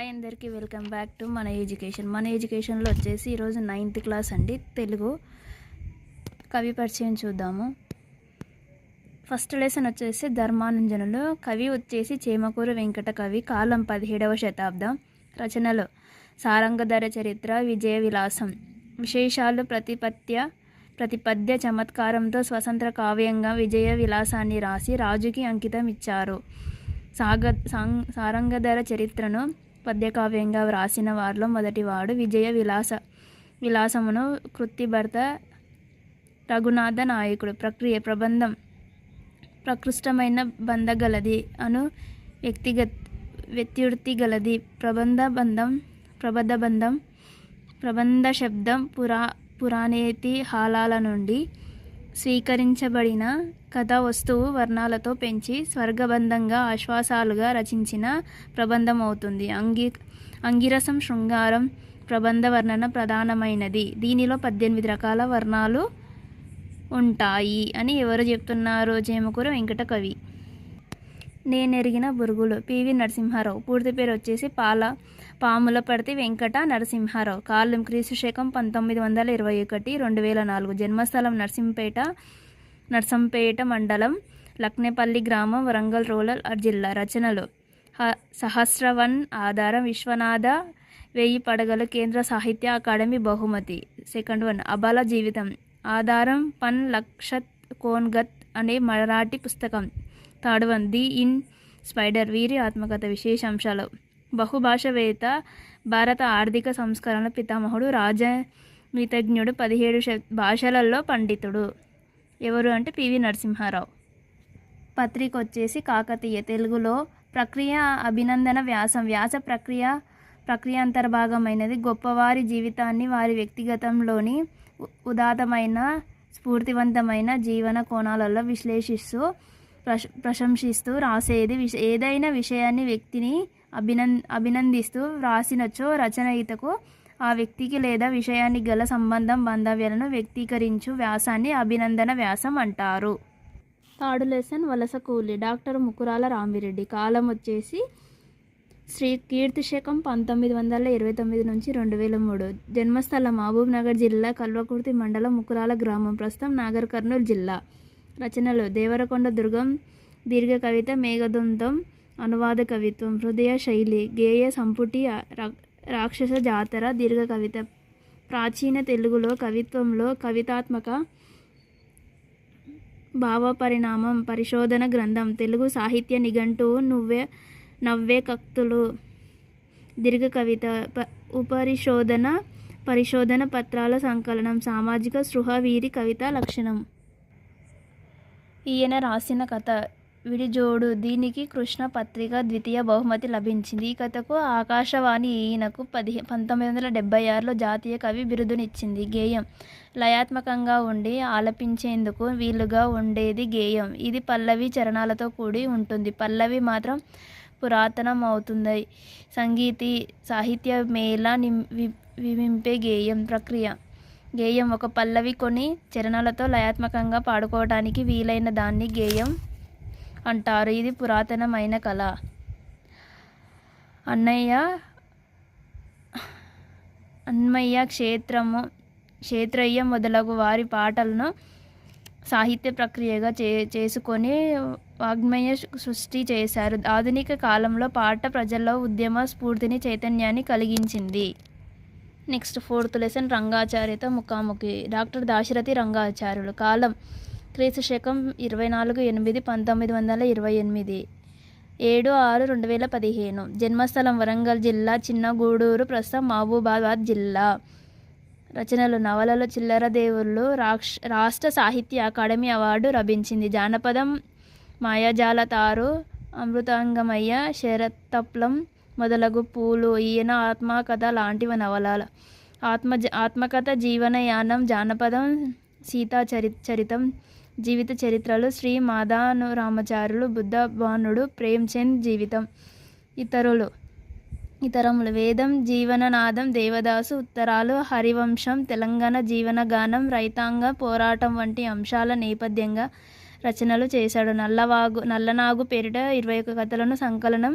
అందరికీ welcome back to మన ఎడ్యుకేషన్లో వచ్చేసి ఈరోజు 9th క్లాస్ అండి. తెలుగు కవి పరిచయం చూద్దాము. ఫస్ట్ లెసన్ వచ్చేసి ధర్మానంజనులు. కవి వచ్చేసి చేమకూరు వెంకట కవి. కాలం 17వ శతాబ్దం. రచనలు సారంగధర చరిత్ర, విజయ విలాసం. విశేషాలు ప్రతిపద్య చమత్కారంతో స్వతంత్ర కావ్యంగా విజయ విలాసాన్ని రాసి రాజుకి అంకితం ఇచ్చారు. సారంగధర చరిత్రను పద్యకావ్యంగా వ్రాసిన వారిలో మొదటివాడు విజయ విలాసమును కృత్తిభర్త రఘునాథ నాయకుడు. ప్రబంధం ప్రకృష్టమైన బంధగలది అను వ్యక్తివృత్తి గలది. ప్రబంధ శబ్దం పురాణేతి హాలాల నుండి స్వీకరించబడిన కథా వస్తువు వర్ణాలతో పెంచి స్వర్గబంధంగా ఆశ్వాసాలుగా రచించిన ప్రబంధమవుతుంది. అంగిరసం, శృంగారం, ప్రబంధ వర్ణన ప్రధానమైనది. దీనిలో 18 రకాల వర్ణాలు ఉంటాయి అని ఎవరు చెప్తున్నారు? చేమకూరు వెంకట కవి. నేనెరిగిన బురుగులు. పివి నరసింహారావు. పూర్తి పేరు వచ్చేసి పాములపర్తి వెంకట నరసింహారావు. కాలం క్రీస్తుశకం 1921 2004. జన్మస్థలం నర్సంపేట మండలం, లక్నేపల్లి గ్రామం, వరంగల్ రూరల్ జిల్లా. రచనలు సహస్రవన్ ఆధారం, విశ్వనాథ 1000 పడగలు, కేంద్ర సాహిత్య అకాడమీ బహుమతి. సెకండ్ వన్ అబల జీవితం ఆధారం, పన్ లక్షత్ కోన్గత్ అనే మరాఠీ పుస్తకం. Third one the in spider, వీరి ఆత్మకథ. విశేషాంశాలు బహుభాషావేత్త, భారత ఆర్థిక సంస్కరణ పితామహుడు, రాజనీతిజ్ఞుడు, 17 భాషలలో పండితుడు. ఎవరు అంటే పివి నరసింహారావు. పత్రిక వచ్చేసి కాకతీయ. తెలుగులో ప్రక్రియ అభినందన వ్యాసం. వ్యాస ప్రక్రియాంతర్భాగమైనది. గొప్పవారి జీవితాన్ని వారి వ్యక్తిగతంలోని ఉదాత్తమైన స్ఫూర్తివంతమైన జీవన కోణాలలో విశ్లేషిస్తూ ప్రశంసిస్తూ రాసేది. ఏదైనా విషయాన్ని వ్యక్తిని అభినందిస్తూ వ్రాసినచో రచయితకు ఆ వ్యక్తికి లేదా విషయానికి గల సంబంధం బాంధవ్యాలను వ్యక్తీకరించు వ్యాసాన్ని అభినందన వ్యాసం అంటారు. థర్డ్ లెసన్ వలస కూలి. డాక్టర్ ముకురాల రామిరెడ్డి. కాలం వచ్చేసి కీర్తిశకం 1929 నుంచి 2003. జన్మస్థలం మహబూబ్ నగర్ జిల్లా, కల్వకుర్తి మండలం, ముకురాల గ్రామం. ప్రస్తుతం నాగర్ కర్నూలు జిల్లా. రచనలు దేవరకొండ దుర్గం, దీర్ఘ కవిత, మేఘదుంతం, అనువాద కవిత్వం, హృదయ శైలి, గేయ సంపుటి, రాక్షస జాతర, దీర్ఘ కవిత. ప్రాచీన తెలుగులో కవిత్వంలో కవితాత్మక భావపరిణామం పరిశోధన గ్రంథం. తెలుగు సాహిత్య నిఘంటువు, నవ్వే కక్తులు, దీర్ఘ కవిత, పరిశోధన పత్రాల సంకలనం. సామాజిక స్పృహ వీరి కవితా లక్షణం. ఈయన రాసిన కథ విడిజోడు. దీనికి కృష్ణ పత్రిక ద్వితీయ బహుమతి లభించింది. ఈ కథకు ఆకాశవాణి ఈయనకు 1976లో జాతీయ కవి బిరుదునిచ్చింది. గేయం లయాత్మకంగా ఉండి ఆలపించేందుకు వీలుగా ఉండేది గేయం. ఇది పల్లవి చరణాలతో కూడి ఉంటుంది. పల్లవి మాత్రం పురాతనం అవుతుంది. సాహిత్య మేళ విమింపే గేయం ప్రక్రియ. గేయం ఒక పల్లవి కొన్ని చరణాలతో లయాత్మకంగా పాడుకోవడానికి వీలైన దాన్ని గేయం అంటారు. ఇది పురాతనమైన కళ. అన్మయ్య, క్షేత్రయ్య మొదలగు వారి పాటలను సాహిత్య ప్రక్రియగా చేసుకొని వాగ్మయ సృష్టి చేశారు. ఆధునిక కాలంలో పాట ప్రజల్లో ఉద్యమ స్ఫూర్తిని, చైతన్యాన్ని కలిగించింది. నెక్స్ట్ ఫోర్త్ లెసన్ రంగాచార్యత ముఖాముఖి. డాక్టర్ దాశరథి రంగాచార్యులు. కాలం క్రీస్తుశకం 24/8/1928 7/6/2015. జన్మస్థలం వరంగల్ జిల్లా, చిన్నగూడూరు, ప్రస్తుతం మహబూబాబాద్ జిల్లా. రచనలు నవలలు చిల్లర దేవుళ్ళు, రాష్ట్ర సాహిత్య అకాడమీ అవార్డు లభించింది. జానపదం మాయాజాల తారు, అమృతాంగమయ్య, శరతప్లం మొదలగు పూలు. ఈయన ఆత్మకథ లాంటివ నవలల. ఆత్మకథ, జీవనయానం, జానపదం, సీతా చరితం, జీవిత చరిత్రలు, శ్రీ మాధవరామాచార్యులు, బుద్ధబాణుడు, ప్రేమ్చంద్ జీవితం. ఇతరములు వేదం, జీవననాదం, దేవదాసు, ఉత్తరాలు, హరివంశం, తెలంగాణ జీవనగానం, రైతాంగ పోరాటం వంటి అంశాల నేపథ్యంగా రచనలు చేశాడు. నల్లనాగు పేరిట 21 కథలను సంకలనం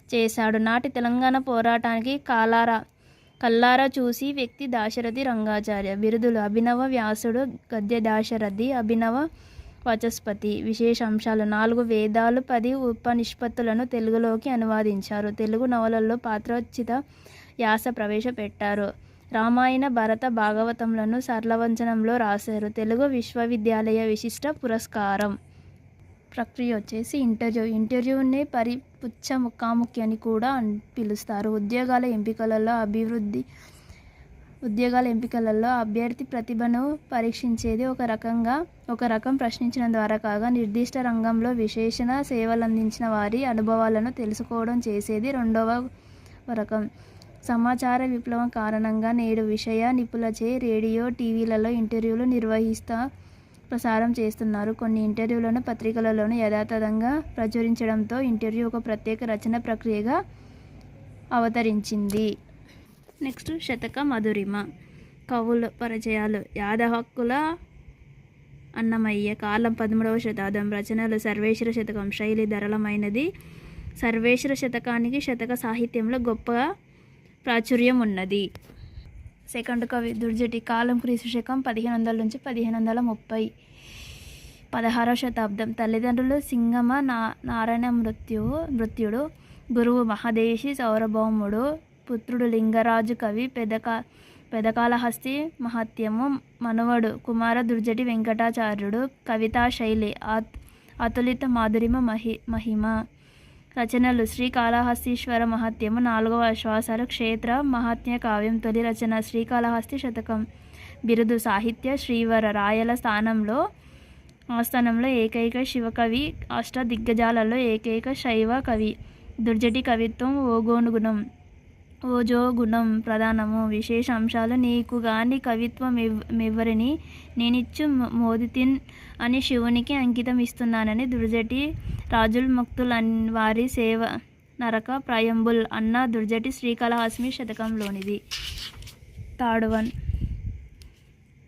చేశాడు. నాటి తెలంగాణ పోరాటానికి కల్లారా చూసి వ్యక్తి దాశరథి రంగాచార్య. బిరుదులు: అభినవ వ్యాసుడు, గద్య దాశరథి, అభినవ వాచస్పతి. విశేషాంశాలు: 4 వేదాలు, 10 ఉపనిషత్తులను తెలుగులోకి అనువదించారు. తెలుగు నవలల్లో పాత్రోచిత యాస ప్రవేశపెట్టారు. రామాయణ, భరత, భాగవతంలను సరళవచనంలో రాశారు. తెలుగు విశ్వవిద్యాలయ విశిష్ట పురస్కారం. ప్రక్రియ వచ్చేసి ఇంటర్వ్యూని పరిపుచ్చ ముఖాముఖి అని కూడా పిలుస్తారు. ఉద్యోగాల ఎంపికలలో అభ్యర్థి ప్రతిభను పరీక్షించేది ఒక రకం ప్రశ్నించడం ద్వారా కాగా, నిర్దిష్ట రంగంలో విశేషణ సేవలందించిన వారి అనుభవాలను తెలుసుకోవడం చేసేది రెండవ రకం. సమాచార విప్లవం కారణంగా నేడు విషయ నిపుణులచే రేడియో, టీవీలలో ఇంటర్వ్యూలు ప్రసారం చేస్తున్నారు. కొన్ని ఇంటర్వ్యూలను పత్రికలలోనూ యథాతథంగా ప్రచురించడంతో ఇంటర్వ్యూ ఒక ప్రత్యేక రచన ప్రక్రియగా అవతరించింది. నెక్స్ట్, శతక మధురిమ. కవుల పరిచయాలు: యాదహక్కుల అన్నమయ్య, కాలం 13వ శతాబ్దం. రచనలు: సర్వేశ్వర శతకం. శైలి ధరళమైనది. సర్వేశ్వర శతకానికి శతక సాహిత్యంలో గొప్ప ప్రాచుర్యం ఉన్నది. సెకండ్ కవి దుర్జటి, కాలం క్రీస్తు శకం 1500 నుంచి 1530. 16వ శతాబ్దం. తల్లిదండ్రులు: సింగమ నారాయణ మృత్యుడు, గురువు మహదేశి సౌరభౌముడు, పుత్రుడు లింగరాజు కవి, పెదకాళహస్తి మహత్యము, మనువడు కుమార దుర్జటి వెంకటాచార్యుడు. కవితా శైలి: అతులిత మాధురిమ మహిమ. రచనలు: శ్రీకాళహస్తీశ్వర మహత్యము, 4వ ఆశ్వాసాలు, క్షేత్ర మహాత్మ్య కావ్యం. తొలి రచన శ్రీకాళహస్తి శతకం. బిరుదు: సాహిత్య శ్రీవర. రాయల ఆస్థానంలో ఏకైక శివకవి, అష్టదిగ్గజాలలో ఏకైక శైవ కవి. దుర్జటి కవిత్వం ఓజోగుణం ప్రధానము. విశేషాంశాలు: నీకు గాని కవిత్వం మెవ్వరిని నేనిచ్చు మోదితిన్ అని శివునికి అంకితం ఇస్తున్నానని దుర్జటి రాజుల్ మక్తుల్ వారి సేవ నరక ప్రయంబుల్ అన్న దుర్జటి శ్రీకాళహస్తి శతకంలోనిది. థర్డ్ వన్,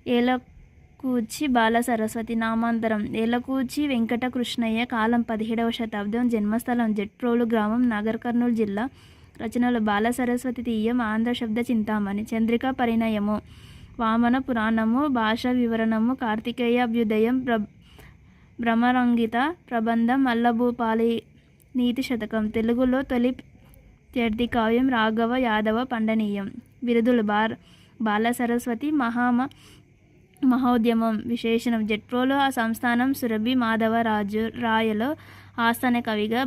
ఏలకూచి బాల సరస్వతి. నామాంతరం: ఏలకూచి వెంకట కృష్ణయ్య, కాలం 17వ శతాబ్దం. జన్మస్థలం: జట్ప్రోలు గ్రామం, నాగర్ కర్నూలు జిల్లా. రచనలు: బాల సరస్వతి తీయం, ఆంధ్ర శబ్ద చింతామణి, చంద్రికా పరిణయము, వామన పురాణము, భాషా వివరణము, కార్తికేయ అభ్యుదయం, భ్రమరంగిత ప్రబంధం, అల్లభూపాలి నీతి శతకం. తెలుగులో తొలి ద్వ్యర్థి కావ్యం రాఘవ యాదవ పండనీయం. బిరుదులు: బాల సరస్వతి మహోద్యమం. విశేషణం: జట్ప్రోలు సంస్థానం, సురభి మాధవరాయలో ఆస్థాన కవిగా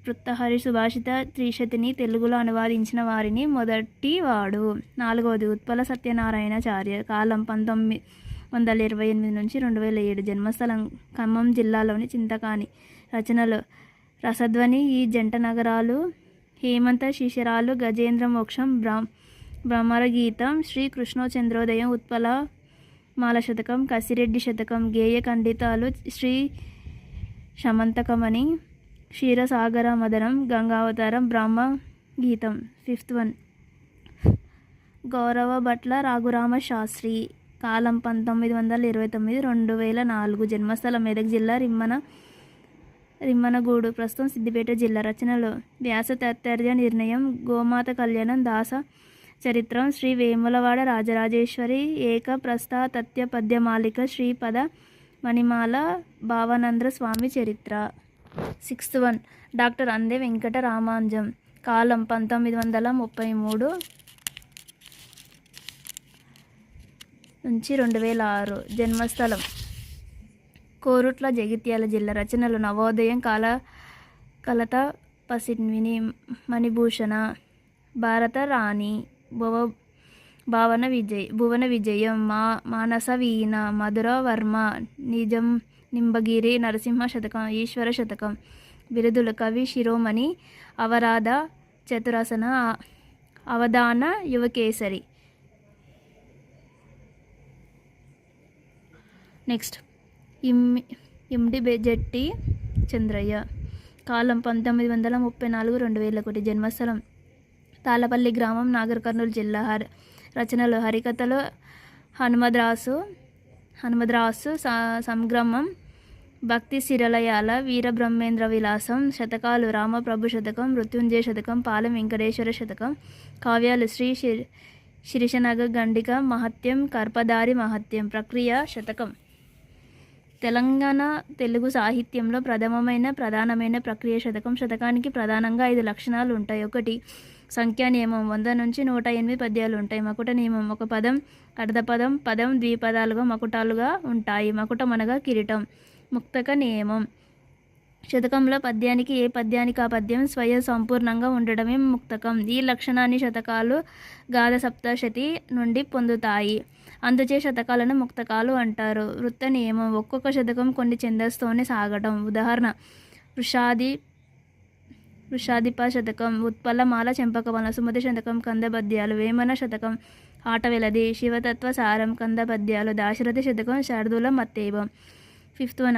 భర్తృహరి సుభాషిత త్రిశతిని తెలుగులో అనువదించిన వారిని మొదటివాడు. 4వది, ఉత్పల సత్యనారాయణాచార్య, కాలం 1928 నుంచి 2007. జన్మస్థలం: ఖమ్మం జిల్లాలోని చింతకాని. రచనలు: రసధ్వని, ఈ జంట నగరాలు, హేమంత శిశిరాలు, గజేంద్ర మోక్షం, భ్రమరగీతం, శ్రీ కృష్ణచంద్రోదయం, ఉత్పల మాల శతకం, కసిరెడ్డి శతకం, గేయ ఖండితాలు, శ్రీ శమంతకమణి, క్షీరసాగర మదనం, గంగావతారం, బ్రహ్మ గీతం. 5th వన్, గౌరవ భట్ల రఘురామ శాస్త్రి, కాలం 1929-2004. జన్మస్థలం: మెదక్ జిల్లా, రిమ్మనగూడు, ప్రస్తుతం సిద్దిపేట జిల్లా. రచనలు: వ్యాస తాత్పర్య నిర్ణయం, గోమాత కళ్యాణం, దాస చరిత్రం, శ్రీ వేములవాడ రాజరాజేశ్వరి, ఏక ప్రస్థాతత్య పద్యమాలిక, శ్రీపద మణిమాల, భావానంద స్వామి చరిత్ర. 6th వన్, డాక్టర్ అందే వెంకట రామాంజం, కాలం 1933 నుంచి 2006. జన్మస్థలం: కోరుట్ల, జగిత్యాల జిల్లా. రచనలు: నవోదయం, కలత పసిన్విని, మణిభూషణ, భారత రాణి, భువన విజయం, మానస వీణ, మధుర వర్మ, నింబగిరి నరసింహ శతకం, ఈశ్వర శతకం. బిరుదులు: కవి శిరోమణి, అవరాధ చతురసన, అవధాన యువకేసరి. నెక్స్ట్, ఇమ్డి జెట్టి చంద్రయ్య, కాలం 1934-2001. జన్మస్థలం: తాళపల్లి గ్రామం, నాగర్ కర్నూలు జిల్లా. రచనలు: హరికథలు, హనుమద్రాసు సంగ్రామం, భక్తి శిరలయాల వీరబ్రహ్మేంద్ర విలాసం శతకాలు రామప్రభు శతకం మృత్యుంజయ శతకం పాలెం వెంకటేశ్వర శతకం కావ్యాలు శిరీషనగ గండిక మహత్యం కర్పదారి మహత్యం ప్రక్రియ శతకం. తెలంగాణ తెలుగు సాహిత్యంలో ప్రధానమైన ప్రక్రియ శతకం. శతకానికి ప్రధానంగా 5 లక్షణాలు ఉంటాయి. 1. సంఖ్యా నియమం. 100 నుంచి 108 పద్యాలు ఉంటాయి. మకుట నియమం. ఒక పదం అర్ధపదం పదం ద్విపదాలుగా మకుటాలుగా ఉంటాయి. మకుటం అనగా కిరీటం. ముక్తక నియమం. శతకంలో పద్యానికి ఏ పద్యానికి ఆ పద్యం స్వయం సంపూర్ణంగా ఉండడమే ముక్తకం. ఈ లక్షణాన్ని శతకాలు గాథ సప్తశతి నుండి పొందుతాయి. అందుచే శతకాలను ముక్తకాలు అంటారు. వృత్త నియమం. ఒక్కొక్క శతకం కొన్ని ఛందస్సుతోనే సాగటం. ఉదాహరణ వృషాధిప శతకం, ఉత్పలమాల చెంపకవన, సుమతి శతకం కంద పద్యాలు, వేమన శతకం ఆటవెలది, శివతత్వ సారం కంద పద్యాలు, దాశరథి శతకం శార్దూల మత్తేవం. 5th one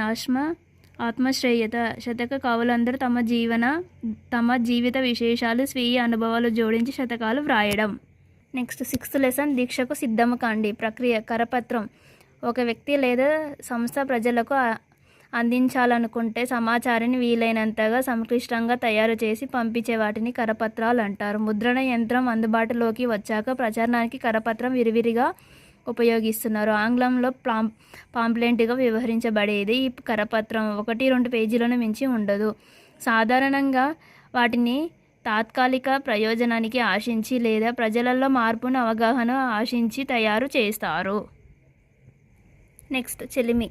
ఆత్మశ్రేయత. శతక కవులందరూ తమ జీవిత విశేషాలు స్వీయ అనుభవాలు జోడించి శతకాలు వ్రాయడం. నెక్స్ట్ 6th లెసన్ దీక్షకు సిద్ధము కాండి. ప్రక్రియ కరపత్రం. ఒక వ్యక్తి లేదా సంస్థ ప్రజలకు అందించాలనుకుంటే సమాచారాన్ని వీలైనంతగా సంక్లిష్టంగా తయారు చేసి పంపించే వాటిని కరపత్రాలు అంటారు. ముద్రణ యంత్రం అందుబాటులోకి వచ్చాక ప్రచారానికి కరపత్రం విరివిరిగా ఉపయోగిస్తున్నారు. ఆంగ్లంలో పాంప్లెంట్గా వ్యవహరించబడేది ఈ కరపత్రం 1-2 పేజీలను మించి ఉండదు. సాధారణంగా వాటిని తాత్కాలిక ప్రయోజనానికి ఆశించి లేదా ప్రజలలో మార్పును అవగాహన ఆశించి తయారు చేస్తారు. నెక్స్ట్ చెలిమి.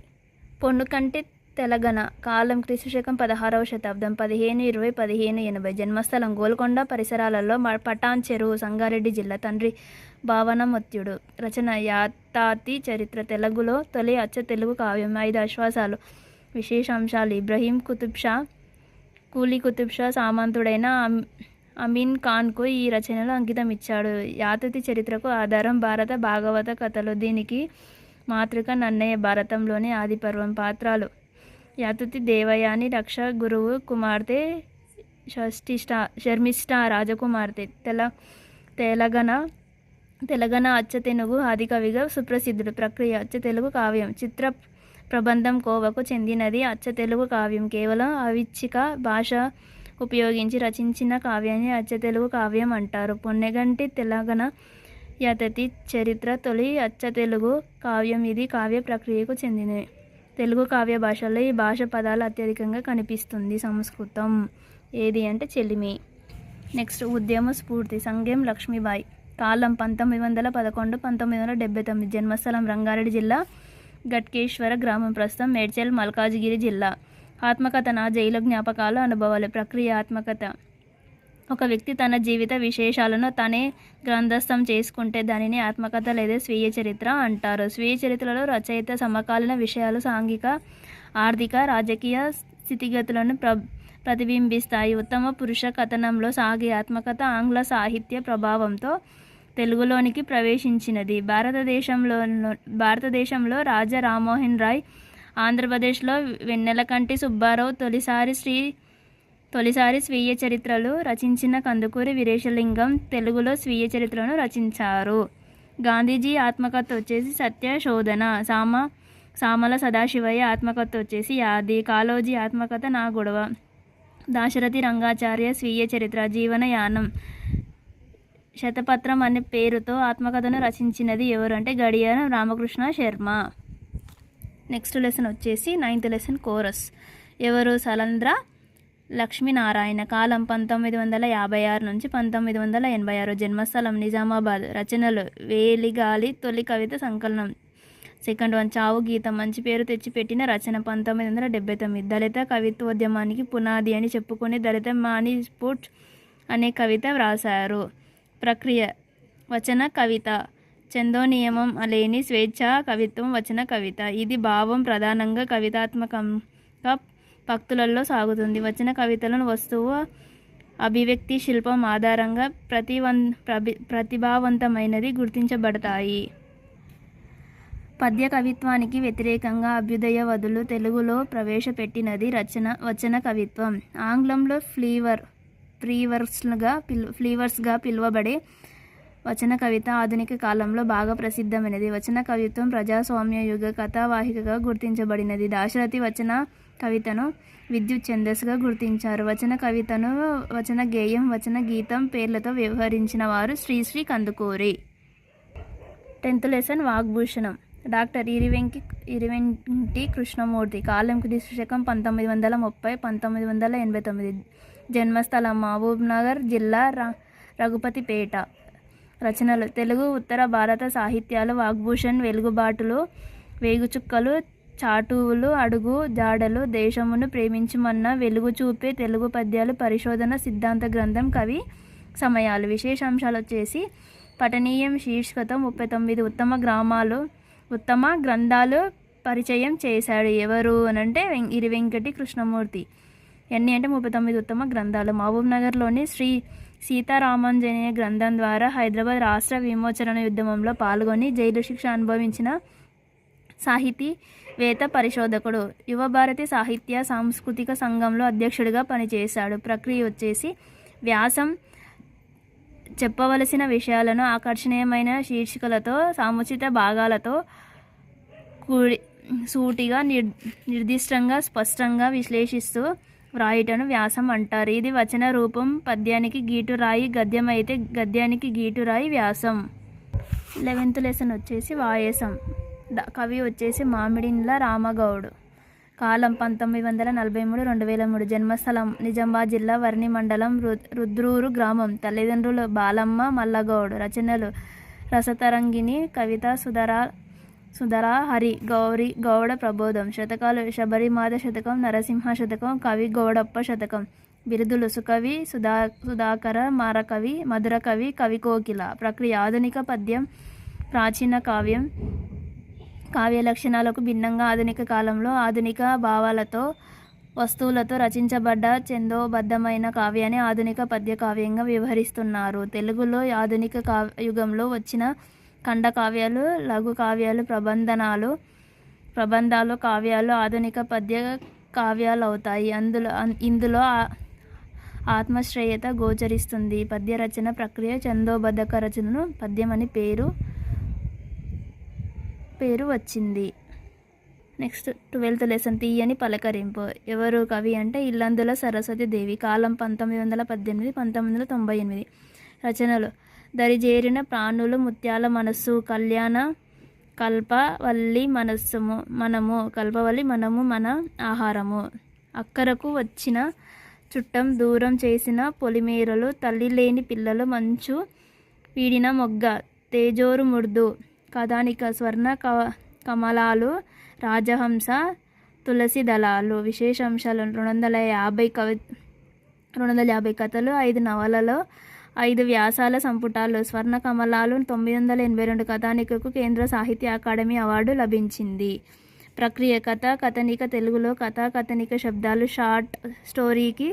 పొన్నుకంటి తెలగన. కాలం క్రీస్తుశకం 16వ శతాబ్దం. 1520 1580. జన్మస్థలం గోల్కొండ పరిసరాలలో. పటాన్ చెరువు సంగారెడ్డి జిల్లా. తండ్రి భావనమత్యుడు. రచన యాతాతి చరిత్ర. తెలుగులో తొలి అచ్చ తెలుగు కావ్యం. 5 ఆశ్వాసాలు. విశేషాంశాలు. ఇబ్రహీం కుతుబ్ షా కూలీ కుతుబ్ షా సామంతుడైన అమీన్ ఖాన్కు ఈ రచనలు అంకితం ఇచ్చాడు. యాతుతి చరిత్రకు ఆధారం భారత భాగవత కథలు. దీనికి మాతృక నన్నయ్య. భారతంలోని ఆదిపర్వం. పాత్రాలు. యాతుతి దేవయాని రక్ష గురువు కుమార్తె శర్మిష్ఠ రాజకుమార్తె. తెలంగాణ అచ్చ తెనుగు ఆదికవిగా సుప్రసిద్ధుడు. ప్రక్రియ అచ్చ తెలుగు కావ్యం. చిత్ర ప్రబంధం కోవకు చెందినది అచ్చ తెలుగు కావ్యం. కేవలం అవిచ్చిక భాష ఉపయోగించి రచించిన కావ్యాన్ని అచ్చ తెలుగు కావ్యం అంటారు. పొన్నెగంటి తెలంగాణ యాతతి చరిత్ర తొలి అచ్చ తెలుగు కావ్యం. ఇది కావ్య ప్రక్రియకు చెందినది. తెలుగు కావ్య భాషలో ఈ భాష పదాలు అత్యధికంగా కనిపిస్తుంది. సంస్కృతం. ఏది అంటే చెలిమి. నెక్స్ట్ ఉద్యమ స్ఫూర్తి. సంగెం లక్ష్మీబాయి. కాలం 1911 1979. జన్మస్థలం రంగారెడ్డి జిల్లా గట్కేశ్వర గ్రామం. ప్రస్తుతం మేడ్చల్ మల్కాజ్గిరి జిల్లా. ఆత్మకథన. జైలు జ్ఞాపకాలు అనుభవాలు. ప్రక్రియ ఆత్మకథ. ఒక వ్యక్తి తన జీవిత విశేషాలను తనే గ్రంథస్థం చేసుకుంటే దానిని ఆత్మకథ లేదా స్వీయ చరిత్ర అంటారు. స్వీయ చరిత్రలో రచయిత సమకాలీన విషయాలు, సాంఘిక ఆర్థిక రాజకీయ స్థితిగతులను ప్రతిబింబిస్తాయి. ఉత్తమ పురుష కథనంలో సాగే ఆత్మకథ ఆంగ్ల సాహిత్య ప్రభావంతో తెలుగులోనికి ప్రవేశించినది. భారతదేశంలో రాజా రామ్మోహన్ రాయ్, ఆంధ్రప్రదేశ్లో వెన్నెలకంటి సుబ్బారావు తొలిసారి స్వీయ చరిత్రలు రచించిన కందుకూరి వీరేశలింగం తెలుగులో స్వీయ చరిత్రను రచించారు. గాంధీజీ ఆత్మకథ వచ్చేసి సత్యశోధన. సామల సదాశివయ్య ఆత్మకథ వచ్చేసి యాది. కాళోజీ ఆత్మకథ నా గొడవ. దాశరథి రంగాచార్య స్వీయ చరిత్ర జీవనయానం. శతపత్రం అనే పేరుతో ఆత్మకథను రచించినది ఎవరు అంటే గడియారం రామకృష్ణ శర్మ. నెక్స్ట్ లెసన్ వచ్చేసి 9th లెసన్ కోరస్. ఎవరు? సలంద్ర లక్ష్మీనారాయణ. కాలం 1956 నుంచి 1986. జన్మస్థలం నిజామాబాద్. రచనలు వేలిగాలి తొలి కవిత సంకలనం. 2nd one చావు గీతం. మంచి పేరు తెచ్చిపెట్టిన రచన. 1979. దళిత కవిత్వోద్యమానికి పునాది అని చెప్పుకుని దళిత మానిస్ఫూట్ అనే కవిత వ్రాసారు. ప్రక్రియ వచన కవిత. చందో నియమం లేని స్వేచ్ఛా కవిత్వం వచన కవిత. ఇది భావం ప్రధానంగా కవితాత్మకంగా పక్తులలో సాగుతుంది. వచన కవితలను వస్తువు అభివ్యక్తి శిల్పం ఆధారంగా ప్రతిభావంతమైనది గుర్తించబడతాయి. పద్య కవిత్వానికి వ్యతిరేకంగా అభ్యుదయవాదులు తెలుగులో ప్రవేశపెట్టినది వచన కవిత్వం. ఆంగ్లంలో ఫ్లీవర్స్గా పిలువబడే వచన కవిత ఆధునిక కాలంలో బాగా ప్రసిద్ధమైనది. వచన కవిత్వం ప్రజాస్వామ్య యుగ కథావాహికగా గుర్తించబడినది. దాశరథి వచన కవితను విద్యుత్ ఛందస్సుగా గుర్తించారు. వచన కవితను వచన గేయం, వచన గీతం పేర్లతో వ్యవహరించిన వారు Sri Sri Kandukuri. 10th lesson వాగ్భూషణం. Doctor ఇరివెంకి Krishnamurthy. కాలం క్రీస్తు శకం 1930 1989. జన్మస్థలం మహబూబ్నగర్ జిల్లా రఘుపతిపేట. రచనలు తెలుగు ఉత్తర భారత సాహిత్యాలు వాగ్భూషణ్ వెలుగుబాటులు, వేగుచుక్కలు, చాటువులు, అడుగు జాడలు, దేశమును ప్రేమించుమన్న, వెలుగు చూపే తెలుగు పద్యాలు, పరిశోధన సిద్ధాంత గ్రంథం, కవి సమయాలు. విశేషాంశాలు వచ్చేసి పఠనీయం శీర్షికతో 39 ఉత్తమ గ్రంథాలు పరిచయం చేశాడు. ఎవరు అనంటే ఇరివెంకటి కృష్ణమూర్తి. ఎన్ని అంటే 39 ఉత్తమ గ్రంథాలు. మహబూబ్నగర్లోని శ్రీ సీతారామాంజనేయ గ్రంథం ద్వారా హైదరాబాద్ రాష్ట్ర విమోచన ఉద్యమంలో పాల్గొని జైలు శిక్ష అనుభవించిన సాహితీవేత్త, పరిశోధకుడు. యువభారతి సాహిత్య సాంస్కృతిక సంఘంలో అధ్యక్షుడిగా పనిచేశాడు. ప్రక్రియ వచ్చేసి వ్యాసం చెప్పవలసిన విషయాలను ఆకర్షణీయమైన శీర్షికలతో, సముచిత భాగాలతో సూటిగా నిర్దిష్టంగా స్పష్టంగా విశ్లేషిస్తూ వ్రాయుటను వ్యాసం అంటారు. ఇది వచన రూపం. పద్యానికి గీటురాయి గద్యం అయితే గద్యానికి గీటురాయి వ్యాసం. 11th లెసన్ వచ్చేసి వాయసం. కవి వచ్చేసి మామిడిండ్ల రామగౌడ్. కాలం 1943 2003. జన్మస్థలం నిజామాబాద్ జిల్లా వర్ని మండలం రుద్రూరు గ్రామం. తల్లిదండ్రులు బాలమ్మ మల్లగౌడ్. రచనలు రసతరంగిణి, కవిత సుధరా, హరి గౌరి గౌడ ప్రబోధం. శతకాలు శబరిమాత శతకం, నరసింహ శతకం, కవి గౌడప్ప శతకం. బిరుదులు సుకవి, సుధాకర, మారకవి, మధుర కవి, కవి కోకిల. ప్రక్రియ ఆధునిక పద్యం, ప్రాచీన కావ్యం. కావ్య లక్షణాలకు భిన్నంగా ఆధునిక కాలంలో ఆధునిక భావాలతో, వస్తువులతో రచించబడ్డ ఛందోబద్ధమైన కావ్యాన్ని ఆధునిక పద్య కావ్యంగా వ్యవహరిస్తున్నారు. తెలుగులో ఆధునిక యుగంలో వచ్చిన ఖండ కావ్యాలు, లఘు కావ్యాలు, ప్రబంధాలు, కావ్యాలు ఆధునిక పద్య కావ్యాలు అవుతాయి. ఇందులో ఆత్మశ్రేయత గోచరిస్తుంది. పద్య రచన ప్రక్రియ ఛందోబద్ధక రచనను పద్యం అని పేరు వచ్చింది. నెక్స్ట్ 12th లెసన్ తీయని పలకరింపు. ఎవరు కవి అంటే ఇల్లందుల సరస్వతి దేవి. కాలం 1918 1998. రచనలు దరిజేరిన ప్రాణులు, ముత్యాల మనస్సు, కల్పవల్లి మనము మన ఆహారము, అక్కరకు వచ్చిన చుట్టం, దూరం చేసిన పొలిమేరలు, తల్లి లేని పిల్లలు, మంచు వీడిన మొగ్గ, తేజోరు ముర్దు, కథానిక, స్వర్ణ కమలాలు, రాజహంస, తులసి దళాలు. విశేషాంశాలు 250 కథలు, 5 నవలలో, 5 వ్యాసాల సంపుటాలు. స్వర్ణ కమలాలు 982 కథానికకు కేంద్ర సాహిత్య అకాడమీ అవార్డు లభించింది. ప్రక్రియ కథ, కథనిక. తెలుగులో కథ, కథనిక శబ్దాలు షార్ట్ స్టోరీకి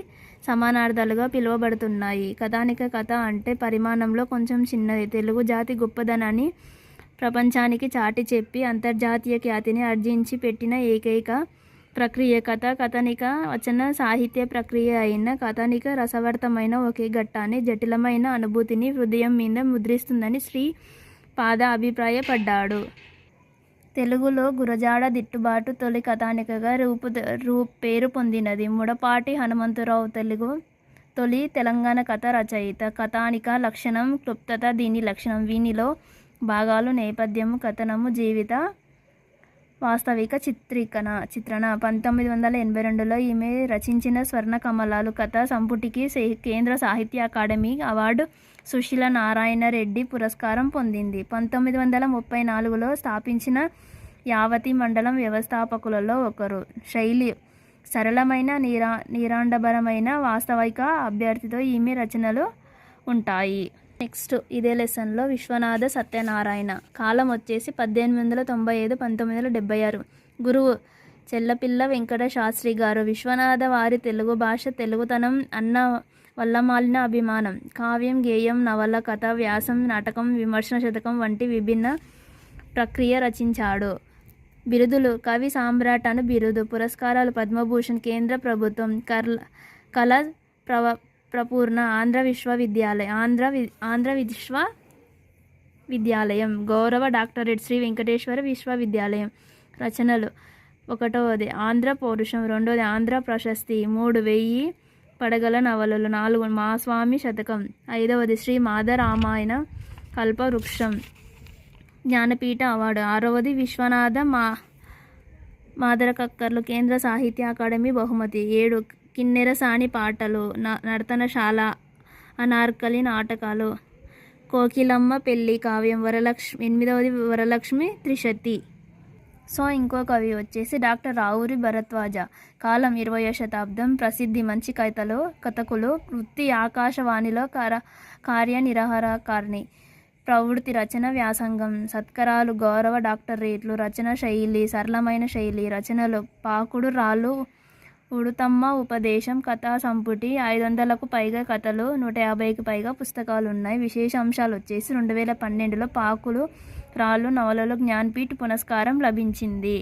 సమానార్థాలుగా పిలువబడుతున్నాయి. కథానిక కథ అంటే పరిమాణంలో కొంచెం చిన్నది. తెలుగు జాతి గొప్పదనాన్ని ప్రపంచానికి చాటి చెప్పి అంతర్జాతీయ ఖ్యాతిని ఆర్జించి పెట్టిన ఏకైక ప్రక్రియ కథ. కథనిక వచన సాహిత్య ప్రక్రియ అయిన కథనిక రసవర్తమైన ఒకే ఘట్టాన్ని, జటిలమైన అనుభూతిని హృదయం మీద ముద్రిస్తుందని శ్రీపాద అభిప్రాయపడ్డాడు. తెలుగులో గురజాడ దిట్టుబాటు తొలి కథానికగా పేరు పొందినది. ముడపాటి హనుమంతరావు తొలి తెలంగాణ కథ రచయిత. కథానిక లక్షణం క్లుప్తత దీని లక్షణం. వీనిలో భాగాలు నేపథ్యము, కథనము, జీవిత వాస్తవిక చిత్రణ. 1982లో ఈమె రచించిన స్వర్ణ కమలాలు కథా సంపుటికి కేంద్ర సాహిత్య అకాడమీ అవార్డు, సుశీల నారాయణ రెడ్డి పురస్కారం పొందింది. 1934లో స్థాపించిన యావతి మండలం వ్యవస్థాపకులలో ఒకరు. శైలి సరళమైన, నిరాడంబరమైన, వాస్తవిక అభ్యర్థితో ఈమె రచనలు ఉంటాయి. నెక్స్ట్ ఇదే లెసన్లో విశ్వనాథ సత్యనారాయణ. కాలం వచ్చేసి 1895 1976. గురువు చెల్లపిల్ల వెంకట శాస్త్రి గారు. విశ్వనాథ వారి తెలుగు భాష, తెలుగుతనం అన్న వల్లమాలిన అభిమానం. కావ్యం, గేయం, నవల, కథ, వ్యాసం, నాటకం, విమర్శన శతకం వంటి విభిన్న ప్రక్రియ రచించాడు. బిరుదులు కవి సామ్రాట్ అను బిరుదు. పురస్కారాలు పద్మభూషణ్ కేంద్ర ప్రభుత్వం, కళ ప్రపూర్ణ ఆంధ్ర విశ్వవిద్యాలయ, ఆంధ్ర విశ్వ విద్యాలయం. గౌరవ డాక్టరేట్ శ్రీ వెంకటేశ్వర విశ్వవిద్యాలయం. రచనలు: 1వది ఆంధ్ర పౌరుషం, 2వది ఆంధ్ర ప్రశస్తి, 3 వెయ్యి పడగల నవలలు, 4 మా స్వామి శతకం, 5వది శ్రీ మాధరామాయణ కల్పవృక్షం జ్ఞానపీఠ అవార్డు, 6వది విశ్వనాథ మాదరకక్కర్లు కేంద్ర సాహిత్య అకాడమీ బహుమతి, 7 కిన్నెరసాని పాటలు, నర్తనశాల అనార్కలి నాటకాలు, కోకిలమ్మ పెళ్ళి కావ్యం, 8వది వరలక్ష్మి త్రిశతి. సో ఇంకో కవి వచ్చేసి డాక్టర్ రావూరి భరద్వాజ. కాలం 20వ శతాబ్దం. ప్రసిద్ధి మంచి కథకులు. వృత్తి ఆకాశవాణిలో కార్యనిర్వహణాధికారి. ప్రవృత్తి రచన వ్యాసంగం. సత్కారాలు గౌరవ డాక్టరేట్లు. రచన శైలి సరళమైన శైలి. రచనలు: పాకుడు రాళ్ళు, ఉడుతమ్మ ఉపదేశం కథా సంపుటి, 500కు పైగా కథలు, 150కి పైగా పుస్తకాలున్నాయి. విశేష అంశాలు వచ్చేసి 2012లో పాకుడు రాళ్ళు నవలలో జ్ఞానపీఠ్ పురస్కారం లభించింది.